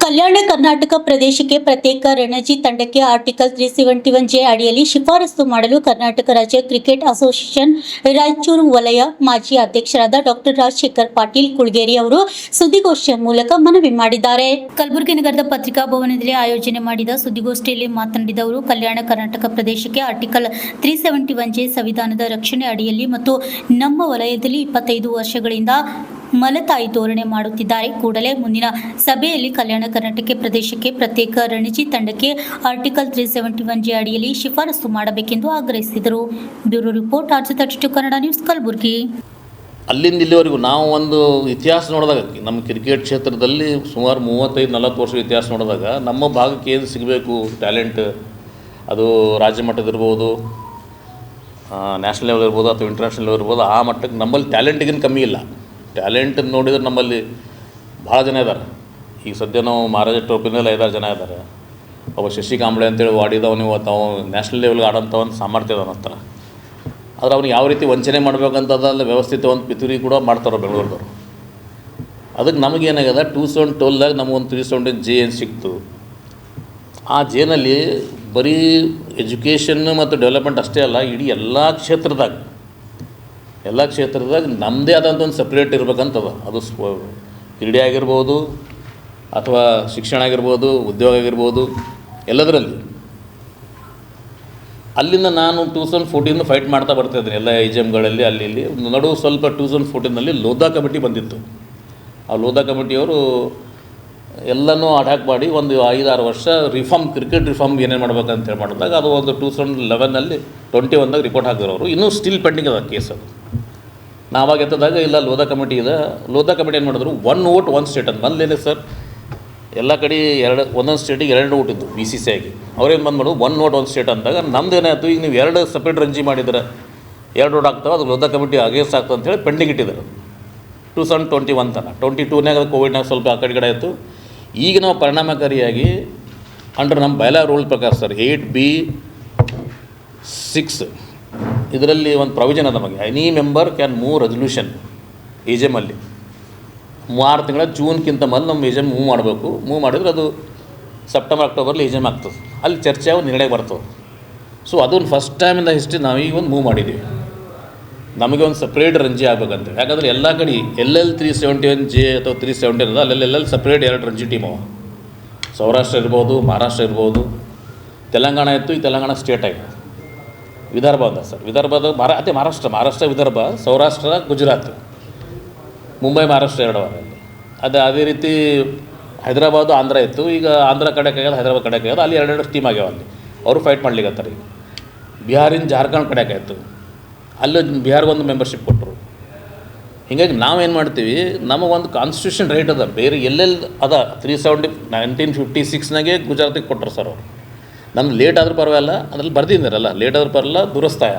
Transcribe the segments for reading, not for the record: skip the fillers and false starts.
ಕಲ್ಯಾಣ ಕರ್ನಾಟಕ ಪ್ರದೇಶಕ್ಕೆ ಪ್ರತ್ಯೇಕ ರಣಜಿ ತಂಡಕ್ಕೆ ಆರ್ಟಿಕಲ್ 371 ಜೆ ಅಡಿಯಲ್ಲಿ ಶಿಫಾರಸು ಮಾಡಲು ಕರ್ನಾಟಕ ರಾಜ್ಯ ಕ್ರಿಕೆಟ್ ಅಸೋಸಿಯೇಷನ್ ರಾಯಚೂರು ವಲಯ ಮಾಜಿ ಅಧ್ಯಕ್ಷರಾದ ಡಾಕ್ಟರ್ ರಾಜಶೇಖರ್ ಪಾಟೀಲ್ ಕುಳಗೇರಿ ಅವರು ಸುದ್ದಿಗೋಷ್ಠಿಯ ಮೂಲಕ ಮನವಿ ಮಾಡಿದ್ದಾರೆ. ಕಲಬುರಗಿ ನಗರದ ಪತ್ರಿಕಾ ಭವನದಲ್ಲಿ ಆಯೋಜನೆ ಮಾಡಿದ ಸುದ್ದಿಗೋಷ್ಠಿಯಲ್ಲಿ ಮಾತನಾಡಿದ ಅವರು, ಕಲ್ಯಾಣ ಕರ್ನಾಟಕ ಪ್ರದೇಶಕ್ಕೆ ಆರ್ಟಿಕಲ್ 371 ಜೆ ಸಂವಿಧಾನದ ರಕ್ಷಣೆ ಅಡಿಯಲ್ಲಿ ಮತ್ತು ನಮ್ಮ ವಲಯದಲ್ಲಿ 25 ವರ್ಷಗಳಿಂದ ಮಲತಾಯಿ ಧೋರಣೆ ಮಾಡುತ್ತಿದ್ದಾರೆ. ಕೂಡಲೇ ಮುಂದಿನ ಸಭೆಯಲ್ಲಿ ಕಲ್ಯಾಣ ಕರ್ನಾಟಕ ಪ್ರದೇಶಕ್ಕೆ ಪ್ರತ್ಯೇಕ ರಣಜಿ ತಂಡಕ್ಕೆ ಆರ್ಟಿಕಲ್ 371 ಜೆ ಅಡಿಯಲ್ಲಿ ಶಿಫಾರಸು ಮಾಡಬೇಕೆಂದು ಆಗ್ರಹಿಸಿದರು. Bureau report RJ32 Kannada news, Kalaburagi. ಅಲ್ಲಿಂದ ಇಲ್ಲಿವರೆಗೂ ನಾವು ಒಂದು ಇತಿಹಾಸ ನೋಡಿದಾಗ, ನಮ್ಮ ಕ್ರಿಕೆಟ್ ಕ್ಷೇತ್ರದಲ್ಲಿ ಸುಮಾರು 35-40 ವರ್ಷದ ಇತಿಹಾಸ ನೋಡಿದಾಗ ನಮ್ಮ ಭಾಗಕ್ಕೆ ಏನು ಸಿಗಬೇಕು ಟ್ಯಾಲೆಂಟ್, ಅದು ರಾಜ್ಯ ಮಟ್ಟದಿರ್ಬೋದು, ನ್ಯಾಷನಲ್ ಲೆವೆಲ್ ಇರ್ಬೋದು ಅಥವಾ ಇಂಟರ್ನ್ಯಾಷನಲ್ ಲೆವೆಲ್ ಇರ್ಬೋದು, ಆ ಮಟ್ಟಕ್ಕೆ ನಮ್ಮಲ್ಲಿ ಟ್ಯಾಲೆಂಟಿಗೇನು ಕಮ್ಮಿ ಇಲ್ಲ. ಟ್ಯಾಲೆಂಟ್ ನೋಡಿದ್ರೆ ನಮ್ಮಲ್ಲಿ ಭಾಳ ಜನ ಇದ್ದಾರೆ. ಈಗ ಸದ್ಯ ನಾವು ಮಹಾರಾಜ ಟ್ರೋಫಿನಲ್ಲಿ 5-6 ಜನ ಇದ್ದಾರೆ. ಒಬ್ಬ ಶಶಿ ಕಾಂಬ್ಳೆ ಅಂತೇಳಿ ವಾಡಿದವನು ಇವತ್ತು ನಾವು ನ್ಯಾಷನಲ್ ಲೆವೆಲ್ಗೆ ಆಡೋಂಥ ಒಂದು ಸಾಮರ್ಥ್ಯ ಅದ ಹತ್ರ. ಆದರೆ ಅವ್ನಿಗೆ ಯಾವ ರೀತಿ ವಂಚನೆ ಮಾಡಬೇಕಂತದಲ್ಲ ವ್ಯವಸ್ಥಿತ ಒಂದು ಪಿತೂರಿ ಕೂಡ ಮಾಡ್ತಾರೆ ಬೆಂಗಳೂರದವರು. ಅದಕ್ಕೆ ನಮಗೇನಾಗ್ಯದ 2012ದಾಗ ನಮಗೊಂದು 371 ಜೆ ಏನು ಸಿಕ್ತು. ಆ ಜೇನಲ್ಲಿ ಬರೀ ಎಜುಕೇಷನ್ ಮತ್ತು ಡೆವಲಪ್ಮೆಂಟ್ ಅಷ್ಟೇ ಅಲ್ಲ, ಇಡೀ ಎಲ್ಲ ಕ್ಷೇತ್ರದಾಗ ನಮ್ಮದೇ ಆದಂಥ ಒಂದು ಸಪ್ರೇಟ್ ಇರ್ಬೇಕಂತದ. ಅದು ಕ್ರೀಡೆ ಆಗಿರ್ಬೋದು ಅಥವಾ ಶಿಕ್ಷಣ ಆಗಿರ್ಬೋದು, ಉದ್ಯೋಗ ಆಗಿರ್ಬೋದು, ಎಲ್ಲದರಲ್ಲಿ. ಅಲ್ಲಿಂದ ನಾನು 2014 ಫೈಟ್ ಮಾಡ್ತಾ ಬರ್ತಾಯಿದ್ದೀನಿ ಎಲ್ಲ IGMಗಳಲ್ಲಿ ಅಲ್ಲಿ ಇಲ್ಲಿ. ನಡುವೆ ಸ್ವಲ್ಪ 2014ನಲ್ಲಿ ಲೋಧಾ ಕಮಿಟಿ ಬಂದಿತ್ತು. ಆ ಲೋಧಾ ಕಮಿಟಿಯವರು ಎಲ್ಲನೂ ಅಟ್ಯಾಕ್ ಮಾಡಿ ಒಂದು 5-6 ವರ್ಷ ಕ್ರಿಕೆಟ್ ರಿಫಾರ್ಮ್ ಏನೇನು ಮಾಡ್ಬೇಕಂತ ಹೇಳಿ ಮಾಡಿದಾಗ ಅದು ಒಂದು 2011ನಲ್ಲಿ 21ದಾಗ ರಿಪೋರ್ಟ್ ಹಾಕಿದ್ರು ಅವರು. ಇನ್ನೂ ಸ್ಟಿಲ್ ಪೆಂಡಿಂಗ್ ಅದ ಕೇಸ್. ಅದು ನಾವಾಗ ಎತ್ತದಾಗ ಇಲ್ಲ ಲೋಧಾ ಕಮಿಟಿ ಇದೆ. ಲೋಧಾ ಕಮಿಟಿ ಏನು ಮಾಡಿದ್ರು, 1 ವೋಟ್ 1 ಸ್ಟೇಟ್ ಅಂತ. ಮೊದಲೇನೆ ಸರ್ ಎಲ್ಲ ಕಡೆ ಒಂದೊಂದು ಸ್ಟೇಟಿಗೆ 2 ವೋಟ್ ಇದ್ದು BCCI ಆಗಿ. ಅವ್ರೇನು ಬಂದು ಮಾಡೋದು 1 ವೋಟ್ 1 ಸ್ಟೇಟ್ ಅಂದಾಗ ನಮ್ದು ಏನಾಯಿತು, ಈಗ ನೀವು 2 ಸಪ್ರೇಟ್ ರಂಜಿ ಮಾಡಿದ್ರೆ 2 ವೋಟ್ ಆಗ್ತಾವೆ, ಅದು ಲೋಧಾ ಕಮಿಟಿ ಅಗೇನ್ಸ್ಟ್ ಆಗ್ತದೆ ಅಂತೇಳಿ ಪೆಂಡಿಂಗ್ ಇಟ್ಟಿದ್ದಾರೆ 2021 ತನಕ. 22ನ್ಯಾಗ ಅದು ಕೋವಿಡ್ನಾಗ ಸ್ವಲ್ಪ ಆ ಕಡೆ ಆಯಿತು. ಈಗ ನಾವು ಪರಿಣಾಮಕಾರಿಯಾಗಿ ಅಂಡರ್ ನಮ್ಮ ಬೈಲಾ ರೂಲ್ ಪ್ರಕಾರ ಸರ್ 8B(6) ಇದರಲ್ಲಿ ಒಂದು ಪ್ರಾವಿಷನ್ ಅದ ನಮಗೆ. Any member can move resolution AGMಲ್ಲಿ 6 ತಿಂಗಳ ಜೂನ್ಗಿಂತ ಮೊದಲು ನಮ್ಮ AGM ಮೂವ್ ಮಾಡಬೇಕು. ಮೂವ್ ಮಾಡಿದ್ರೆ ಅದು ಸೆಪ್ಟೆಂಬರ್ ಅಕ್ಟೋಬರ್ಲಿ AGM ಆಗ್ತದೆ. ಅಲ್ಲಿ ಚರ್ಚೆ ಆಗಿ ನಿರ್ಣಯ ಬರ್ತದೆ. ಸೊ ಅದೊಂದು first time in the history ನಾವೀಗ ಒಂದು ಮೂವ್ ಮಾಡಿದ್ದೀವಿ. ನಮಗೆ ಒಂದು ಸಪ್ರೇಟ್ ರಂಜಿ ಆಗಬೇಕಂತ. ಯಾಕಂದರೆ ಎಲ್ಲ ಕಡೆ ಎಲ್ಲೆಲ್ಲಿ 371 ಜೆ ಅಥವಾ 370 ಇರೋದು ಅಲ್ಲೆಲ್ಲೆಲ್ಲಿ ಸಪ್ರೇಟ್ 2 ರಂಜಿ ಟೀಮ್ ಅವ. ಸೌರಾಷ್ಟ್ರ ಇರ್ಬೋದು, ಮಹಾರಾಷ್ಟ್ರ ಇರ್ಬೋದು, ತೆಲಂಗಾಣ ಇತ್ತು. ಈ ತೆಲಂಗಾಣ ಸ್ಟೇಟ್ ಆಗಿದೆ. ವಿದರ್ಭ ಅದ ಸರ್, ವಿದರ್ಭದ ಅದೇ ಮಹಾರಾಷ್ಟ್ರ ವಿದರ್ಭ, ಸೌರಾಷ್ಟ್ರ ಗುಜರಾತ್, ಮುಂಬೈ ಮಹಾರಾಷ್ಟ್ರ 2 ವಾರ. ಅದೇ ರೀತಿ ಹೈದರಾಬಾದು ಆಂಧ್ರ ಇತ್ತು. ಈಗ ಆಂಧ್ರ ಕಡೆಗೆ ಆಗ್ಯದ, ಹೈದರಾಬಾದ್ ಕಡೆಗೆ ಆಗ್ಯದ. ಅಲ್ಲಿ 2 ಟೀಮ್ ಆಗ್ಯಾವ. ಅಲ್ಲಿ ಅವರು ಫೈಟ್ ಮಾಡ್ಲಿಕ್ಕತ್ತಾರೆ. ಈಗ ಬಿಹಾರಿನ ಜಾರ್ಖಂಡ್ ಕಡೆಗೆ ಆಯಿತು. ಅಲ್ಲೂ ಬಿಹಾರ್ಗೊಂದು ಮೆಂಬರ್ಶಿಪ್ ಕೊಟ್ಟರು. ಹೀಗಾಗಿ ನಾವೇನು ಮಾಡ್ತೀವಿ, ನಮಗೊಂದು ಕಾನ್ಸ್ಟಿಟ್ಯೂಷನ್ ರೈಟ್ ಅದ. ಬೇರೆ ಎಲ್ಲೆಲ್ಲಿ ಅದ 1956ನಾಗೆ ಗುಜರಾತಿಗೆ ಕೊಟ್ಟರು ಸರ್ ಅವರು. ನಮ್ಗೆ ಲೇಟ್ ಆದರೂ ಪರವಾಗಿಲ್ಲ, ಅದ್ರಲ್ಲಿ ಬರ್ದಿದ್ದಾರಲ್ಲ, ಲೇಟ್ ಆದರೂ ಪರವಾಗಿಲ್ಲ, ದುರಸ್ತಾಯ.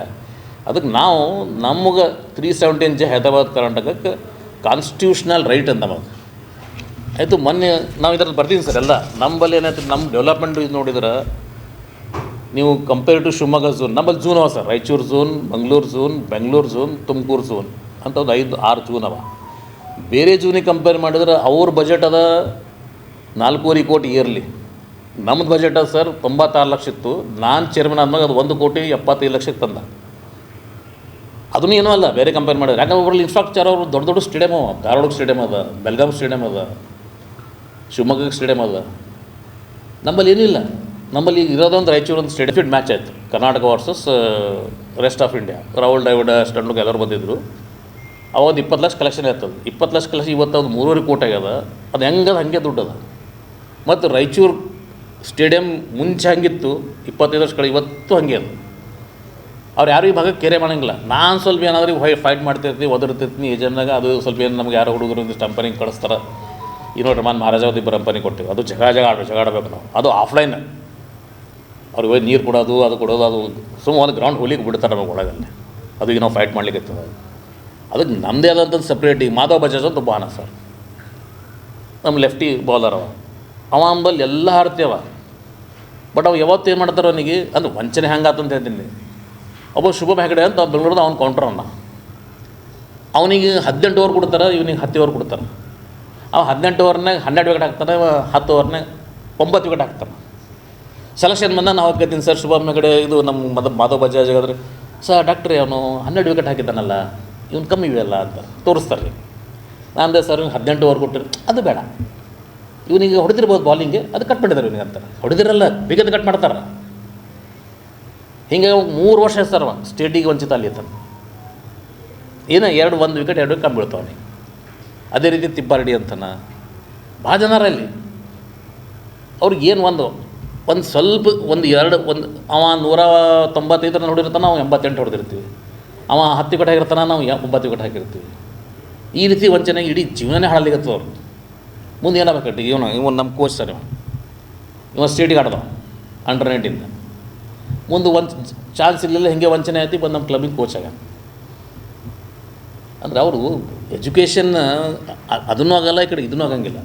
ಅದಕ್ಕೆ ನಾವು ನಮಗೆ 371 ಜೆ ಹೈದರಾಬಾದ್ ಕರ್ನಾಟಕಕ್ಕೆ ಕಾನ್ಸ್ಟಿಟ್ಯೂಷನಲ್ ರೈಟ್ ಅಂತ ನಮಗೆ ಆಯಿತು. ಮೊನ್ನೆ ನಾವು ಇದರಲ್ಲಿ ಬರ್ತೀನಿ ಸರ್ ಎಲ್ಲ. ನಮ್ಮಲ್ಲಿ ಏನಾಯ್ತು, ನಮ್ಮ ಡೆವಲಪ್ಮೆಂಟ್ ಇದು ನೋಡಿದ್ರೆ ನೀವು ಕಂಪೇರ್ ಟು ಶಿವಮೊಗ್ಗ ಝೋನ್, ನಮ್ಮಲ್ಲಿ ಝೋನ್ ಅವ sir. Raichur zone, Mangaluru zone, Bengaluru zone, Tumakuru zone ಅಂತ ಒಂದು 5-6 ಝೋನ್ ಅವ. ಬೇರೆ ಝೋನಿಗೆ ಕಂಪೇರ್ ಮಾಡಿದ್ರೆ ಅವ್ರ ಬಜೆಟ್ ಅದ 4.25 ಕೋಟಿ ಇಯರ್ಲಿ. ನಮ್ಮದು ಬಜೆಟ್ ಅದ ಸರ್ 96 ಲಕ್ಷ ಇತ್ತು. ನಾನು ಚೇರ್ಮನ್ ಆದ್ಮೇಲೆ ಅದು 1,75 ಲಕ್ಷಕ್ಕೆ ತಂದ. ಅದನ್ನೂ ಏನೂ ಅಲ್ಲ ಬೇರೆ ಕಂಪೇರ್ ಮಾಡಿದ್ರೆ. ಯಾಕಂದ್ರೆ ಒಬ್ಬರಲ್ಲಿ ಇನ್ಫ್ರಾಸ್ಟ್ರಕ್ಚರ್ ಅವರು ದೊಡ್ಡ ಸ್ಟೇಡಿಯಮ್ ಅವ. ಧಾರವಾಡಕ್ಕೆ ಸ್ಟೇಡಿಯಮ್ ಅದ, ಬೆಳಗಾಂ ಸ್ಟೇಡಿಯಮ್ ಅದ, ಶಿವಮೊಗ್ಗಕ್ಕೆ ಸ್ಟೇಡಿಯಮ್ ಅದ. ನಮ್ಮಲ್ಲಿ ಏನಿಲ್ಲ. ನಮ್ಮಲ್ಲಿ ಇರೋದೊಂದು ರಾಯಚೂರು ಒಂದು ಸ್ಟೇಡಿಯಂ ಮ್ಯಾಚ್ ಆಯಿತು, Karnataka versus rest of India. Rahul Dravid ಸ್ಟಂಡ್ಗೆ ಎಲ್ಲರೂ ಬಂದಿದ್ದರು. ಅವಾಗ 20 ಲಕ್ಷ ಕಲೆಕ್ಷನ್ ಆಯ್ತದೆ. 20 ಲಕ್ಷ ಕಲೆಕ್ಷನ್ ಇವತ್ತು ಅದು 3.25 ಕೋಟಿ ಆಗ್ಯದ. ಅದು ಹೆಂಗದ ಹಾಗೆ ದುಡ್ಡದ. ಮತ್ತು ರಾಯಚೂರು ಸ್ಟೇಡಿಯಂ ಮುಂಚೆ ಹಂಗಿತ್ತು 25 ವರ್ಷಗಳು, ಇವತ್ತು ಹಾಗೆ ಅದು. ಅವ್ರು ಯಾರು ಈ ಭಾಗಕ್ಕೆ ಕೇರೆ ಮಾಡೋಂಗಿಲ್ಲ. ನಾನು ಸ್ವಲ್ಪ ಏನಾದರೂ ಫೈಟ್ ಮಾಡ್ತಿರ್ತೀವಿ, ಒದರ್ತಿರ್ತೀನಿ AGMನಾಗ. ಅದು ಸ್ವಲ್ಪ ಏನು ನಮ್ಗೆ ಯಾರೋ ಹುಡುಗರು ಒಂದಿಷ್ಟು ಅಂಪನಿಗೆ ಕಳಿಸ್ತಾರೆ. ಇನ್ನೊಂದು ಮಹಾರಾಜ 2 ಅಂಪನಿ ಕೊಟ್ಟಿವಿ. ಅದು ಜಗಾಡಬೇಕು ನಾವು. ಅದು ಆಫ್ಲೈನ್. ಅವ್ರಿಗೆ ಹೋಗಿ ನೀರು ಕೊಡೋದು, ಅದು ಸುಮ್ಮನೆ ಒಂದು ಗ್ರೌಂಡ್ ಹೋಲಿಗೆ ಬಿಡ್ತಾರೆ ನಮಗೆ ಒಳಗಲ್ಲಿ. ಅದು ಈಗ ನಾವು ಫೈಟ್ ಮಾಡ್ಲಿಕ್ಕೆ ಅದಕ್ಕೆ ನಮ್ಮದೇ ಆದಂಥ ಸಪ್ರೇಟ್. ಈಗ ಮಾಧವ್ ಬಜಾಜ್ ಅಂತ ಬಾನ ಸರ್, ನಮ್ಮ ಲೆಫ್ಟಿ ಬೌಲರ್ ಅವ ಅಂಬಲ್ಲಿ ಎಲ್ಲ ಹಾರ್ತೀವ. ಬಟ್ ಅವು ಯಾವತ್ತು ಏನು ಮಾಡ್ತಾರೆ ಅವನಿಗೆ ಅಂದ್ರೆ ವಂಚನೆ ಹೆಂಗಾತಂತ ಹೇಳ್ತೀನಿ. ಒಬ್ಬ ಶುಭಮ್ ಹೆಗಡೆ ಅಂತ ಬೆಂಗಳೂರದ ಅವ್ನು ಕೌಂಟ್ರ್ ಅವನಿಗೆ 18 ಓವರ್ ಕೊಡ್ತಾರೆ, ಇವನಿಗೆ 10 ಓವರ್ ಕೊಡ್ತಾರೆ. ಅವ 18 ಓವರ್ನಾಗ 12 ವಿಕೆಟ್ ಹಾಕ್ತಾನೆ, 10 ಓವರ್ನಾಗ 9 ವಿಕೆಟ್ ಹಾಕ್ತಾನೆ. ಸೆಲೆಕ್ಷನ್ ಬಂದ ನಾವು ಕೇಳ್ತೀನಿ ಸರ್ ಶುಭಮ್ ಹೆಗಡೆ ಇದು ನಮ್ಮ ಮಾಧವ್ ಬಜಾಜ್ ಆದ್ರೆ ಸರ್ ಡಾಕ್ಟ್ರಿ ಅವನು 12 ವಿಕೆಟ್ ಹಾಕಿದ್ದಾನಲ್ಲ ಇವ್ನು ಕಮ್ಮಿ ಇವೆಲ್ಲ ಅಂತ ತೋರಿಸ್ತಾರೆ. ನಾನು ಸರ್ ಇವ್ನು 18 ಓವರ್ ಕೊಟ್ಟಿರಿ ಅದು ಬೇಡ, ಇವನಿಗೆ ಹೊಡೆದಿರ್ಬೋದು ಬಾಲಿಂಗ್ಗೆ, ಅದು ಕಟ್ ಮಾಡಿದ್ದಾರೆ ಇವನಿಗೆ ಅಂತಾರೆ. ಹೊಡೆದಿರಲ್ಲ ಬೇಗದ ಕಟ್ ಮಾಡ್ತಾರೆ. ಹಿಂಗೆ 3 ವರ್ಷ ಸರ್ ಸ್ಟೇಟಿಗೆ ವಂಚಿತ ಅಲ್ಲಿ ಇರ್ತಾನೆ. ಏನೋ 1 ವಿಕೆಟ್ 2 ವಿಕೆಟ್ ಕಮ್ಮಿ ಬೀಳ್ತಾವನಿಗೆ. ಅದೇ ರೀತಿ ತಿಪ್ಪಾರೆಡ್ಡಿ ಅಂತಾನೆ ಭಾಳ ಜನರಲ್ಲಿ ಅವ್ರಿಗೆ ಏನು ಒಂದು ಸ್ವಲ್ಪ ಅವ 195 ರನ್ ಹೊಡಿರ್ತಾನೆ, ನಾವು 88 ಹೊಡೆದಿರ್ತೀವಿ. ಅವ 10 ವಿಕೆಟ್ ಹಾಕಿರ್ತಾನೆ, ನಾವು 9 ವಿಕೆಟ್ ಹಾಕಿರ್ತೀವಿ. ಈ ರೀತಿ ವಂಚನೆಗೆ ಇಡೀ ಜೀವನನೇ ಹಾಳಾಗತ್ತವ ಅವ್ರು. ಮುಂದೆ ಏನಾಗಬೇಕಟ್ಟಿ ಇವನು ನಮ್ಮ ಕೋಚ್ ಸರ್ ಇವ ಸ್ಟೇಟಿಗೆ ಆಡ್ದ ಅಂಡರ್ 19 ಮುಂದೆ ಒಂದು ಚಾನ್ಸ್ ಇರಲಿಲ್ಲ, ಹಿಂಗೆ ವಂಚನೆ ಆಯ್ತು, ಬಂದು ನಮ್ಮ ಕ್ಲಬ್ಬಿಗೆ ಕೋಚ್ ಆಗ. ಅಂದರೆ ಅವರು ಎಜುಕೇಷನ್ ಅದನ್ನೂ ಆಗಲ್ಲ, ಈ ಕಡೆ ಇದನ್ನೂ ಆಗಂಗಿಲ್ಲ.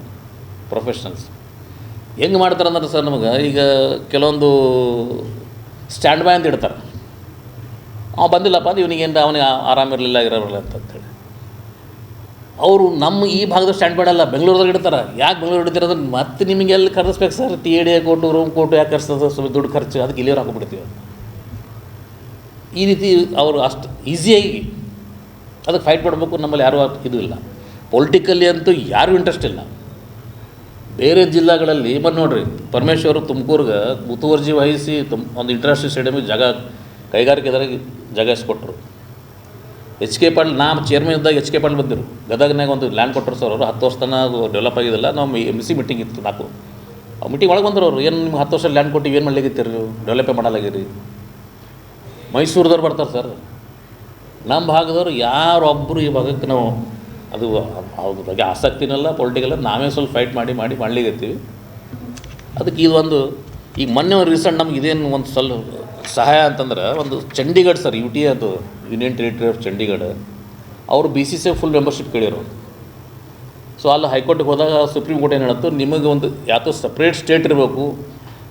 ಪ್ರೊಫೆಷ್ನಲ್ಸ್ ಹೆಂಗೆ ಮಾಡ್ತಾರೆ ಅಂದ್ರೆ ಸರ್ ನಮಗೆ ಈಗ ಕೆಲವೊಂದು ಸ್ಟ್ಯಾಂಡ್ ಬೈ ಅಂತ ಇಡ್ತಾರೆ. ಅವ ಬಂದಿಲ್ಲಪ್ಪ ಅಂದ್ರೆ ಇವನಿಗೇನು ಅವನಿಗೆ ಆರಾಮಿರಲಿಲ್ಲ ಇರೋಲ್ಲ ಅಂತೇಳಿ ಅವರು ನಮ್ಮ ಈ ಭಾಗದ ಸ್ಟ್ಯಾಂಡ್ ಬೈ ಅಲ್ಲ ಬೆಂಗಳೂರದಾಗ ಇಡ್ತಾರೆ. ಯಾಕೆ ಬೆಂಗಳೂರು ಇಡ್ತೀರಂದ್ರೆ ಮತ್ತೆ ನಿಮಗೆ ಎಲ್ಲಿ ಕರೆಸ್ಬೇಕು ಸರ್, TAD ಕೊಟ್ಟು ರೂಮ್ ಕೊಟ್ಟು ಯಾಕೆ ಕರ್ಸೋದು, ಸ್ವಲ್ಪ ದುಡ್ಡು ಖರ್ಚು, ಅದಕ್ಕೆ ಇಲ್ಲಿಯವ್ರು ಹಾಕೊಂಡ್ಬಿಡ್ತೀವಿ. ಈ ರೀತಿ ಅವರು ಅಷ್ಟು ಈಸಿಯಾಗಿ ಅದಕ್ಕೆ ಫೈಟ್ ಮಾಡಬೇಕು. ನಮ್ಮಲ್ಲಿ ಯಾರೂ ಇದು ಇಲ್ಲ, ಪೊಲಿಟಿಕಲ್ಲಿ ಅಂತೂ ಯಾರೂ ಇಂಟ್ರೆಸ್ಟ್ ಇಲ್ಲ. ಬೇರೆ ಜಿಲ್ಲೆಗಳಲ್ಲಿ ಬಂದು ನೋಡಿರಿ, ಪರಮೇಶ್ವರು ತುಮಕೂರ್ಗೆ ಮುತುವರ್ಜಿ ವಹಿಸಿ ಒಂದು ಇಂಟರ್ನ್ಯಾಷನಲ್ ಸ್ಟೇಡಿಯಮಿಗೆ ಜಾಗ ಕೈಗಾರಿಕೆದಾರಿಗೆ ಜಾಗ ಇಸ್ಕೊಟ್ರು. HK ಪಾಟೀಲ್ ನಾವು ಚೇರ್ಮನ್ ಇದ್ದಾಗ HK ಪಾಟೀಲ್ ಬಂದಿರು, ಗದಗನಾಗ ಒಂದು ಲ್ಯಾಂಡ್ ಕೊಟ್ಟರು ಸರ್ ಅವರು. 10 ವರ್ಷ ತನಕ ಅದು ಡೆವಲಪ್ ಆಗಿದ್ದಿಲ್ಲ. ನಾವು MC ಮೀಟಿಂಗ್ ಇತ್ತು 4 ಆ ಮೀಟಿಂಗ್ ಒಳಗೆ ಬಂದರು ಅವರು. ಏನು ನಿಮ್ಗೆ 10 ವರ್ಷ ಲ್ಯಾಂಡ್ ಕೊಟ್ಟು ಏನು ಮಾಡ್ಲಿಕ್ಕಿತ್ತೀರಿ ನೀವು, ಡೆವಲಪೇ ಮಾಡಲಾಗಿರಿ. ಮೈಸೂರದವ್ರು ಬರ್ತಾರೆ ಸರ್, ನಮ್ಮ ಭಾಗದವ್ರು ಯಾರೊಬ್ಬರು ಈ ಭಾಗಕ್ಕೆ ನಾವು ಅದು ಅದ್ರ ಬಗ್ಗೆ ಆಸಕ್ತಿನಲ್ಲ, ಪೊಲಿಟಿಕಲ್ಲ, ನಾವೇ ಸ್ವಲ್ಪ ಫೈಟ್ ಮಾಡಿ ಮಾಡ್ಲಿಕ್ಕತ್ತೀವಿ. ಅದಕ್ಕೆ ಇದೊಂದು ಈಗ ಮೊನ್ನೆ ರೀಸೆಂಟ್ ನಮ್ಗೆ ಇದೇನು ಒಂದು ಸ್ವಲ್ಪ ಸಹಾಯ ಅಂತಂದ್ರೆ ಒಂದು ಚಂಡೀಗಢ ಸರ್, UT ಅದು ಯೂನಿಯನ್ ಟೆರಿಟರಿ ಆಫ್ ಚಂಡೀಗಢ, ಅವರು BCCI ಫುಲ್ ಮೆಂಬರ್ಶಿಪ್ ಕೇಳಿರು. ಸೊ ಅಲ್ಲಿ ಹೈಕೋರ್ಟಿಗೆ ಹೋದಾಗ ಸುಪ್ರೀಂ ಕೋರ್ಟ್ ಏನು ಹೇಳುತ್ತೋ, ನಿಮಗೆ ಒಂದು ಯಾತೋ ಸಪ್ರೇಟ್ ಸ್ಟೇಟ್ ಇರಬೇಕು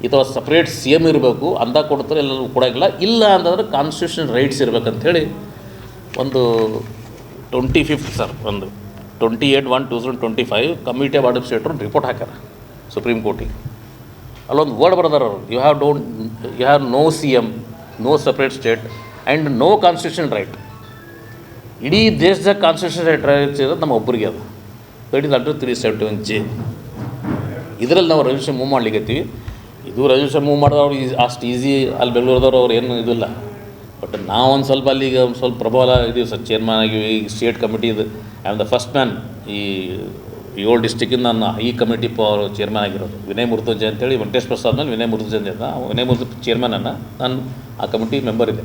ಅಥವಾ ಸಪ್ರೇಟ್ CM ಇರಬೇಕು ಅಂದಾಗ ಕೊಡ್ತಾರೆ, ಎಲ್ಲರೂ ಕೊಡೋಂಗಿಲ್ಲ. ಇಲ್ಲ ಅಂತಂದ್ರೆ ಕಾನ್ಸ್ಟಿಟ್ಯೂಷನ್ ರೈಟ್ಸ್ ಇರಬೇಕಂಥೇಳಿ ಒಂದು 25th ಸರ್, ಒಂದು 28/1/2025 ಕಮಿಟಿ ಆಫ್ ಅಡ್ಮಿನಿಸ್ಟ್ರೇಟರ್ ರಿಪೋರ್ಟ್ ಹಾಕ್ಯಾರ ಸುಪ್ರೀಂ ಕೋರ್ಟಿಗೆ. ಅಲ್ಲೊಂದು ವರ್ಡ್ ಬರ್ದಾರ ಅವರು, you have no CM, no separate state and no constitution right. ಇಡೀ ದೇಶದಾಗ ಕಾನ್ಸ್ಟಿಟ್ಯೂಷನ್ ರೈಟ್ಸ್ ಇರೋದು ನಮ್ಮ ಒಬ್ಬರಿಗೆ ಅದು. That is under 371J. ಇದರಲ್ಲಿ ನಾವು ರೆಸಲ್ಯೂಷನ್ ಮೂವ್ ಮಾಡ್ಲಿಕ್ಕತ್ತೀವಿ. ಇದು ರೆಸಲ್ಯೂಷನ್ ಮೂವ್ ಮಾಡಿದವ್ರು ಅಷ್ಟು ಈಸಿ ಅಲ್ಲಿ ಬೆಂಗಳೂರದವ್ರು ಅವ್ರು ಏನು ಇದಿಲ್ಲ. ಬಟ್ ನಾವು ಒಂದು ಸ್ವಲ್ಪ ಅಲ್ಲಿಗೆ ಒಂದು ಸ್ವಲ್ಪ ಪ್ರಭಾವ ಇದೀವಿ ಸರ್, ಚೇರ್ಮನ್ ಆಗಿವಿ. ಈ ಸ್ಟೇಟ್ ಕಮಿಟಿದು I am the first man. ಈ 7 ಡಿಸ್ಟಿಕ್ಕಿಂದ ನಾನು ಈ ಕಮಿಟಿ ಚೇರ್ಮನ್ ಆಗಿರೋದು. ವಿನಯ್ ಮುರ್ತುಂಜಯ ಅಂತೇಳಿ ವೆಂಕಟೇಶ್ ಪ್ರಸಾದ್ ಮೇಲೆ ವಿನಯ್ ಮುರ್ತುಂಜಯ ಅಂತ, ವಿನಯ್ ಮುರ್ತುಂಜಯ ಚೇರ್ಮನನ್ನು ನಾನು ಆ ಕಮಿಟಿ ಮೆಂಬರ್ ಇದೆ.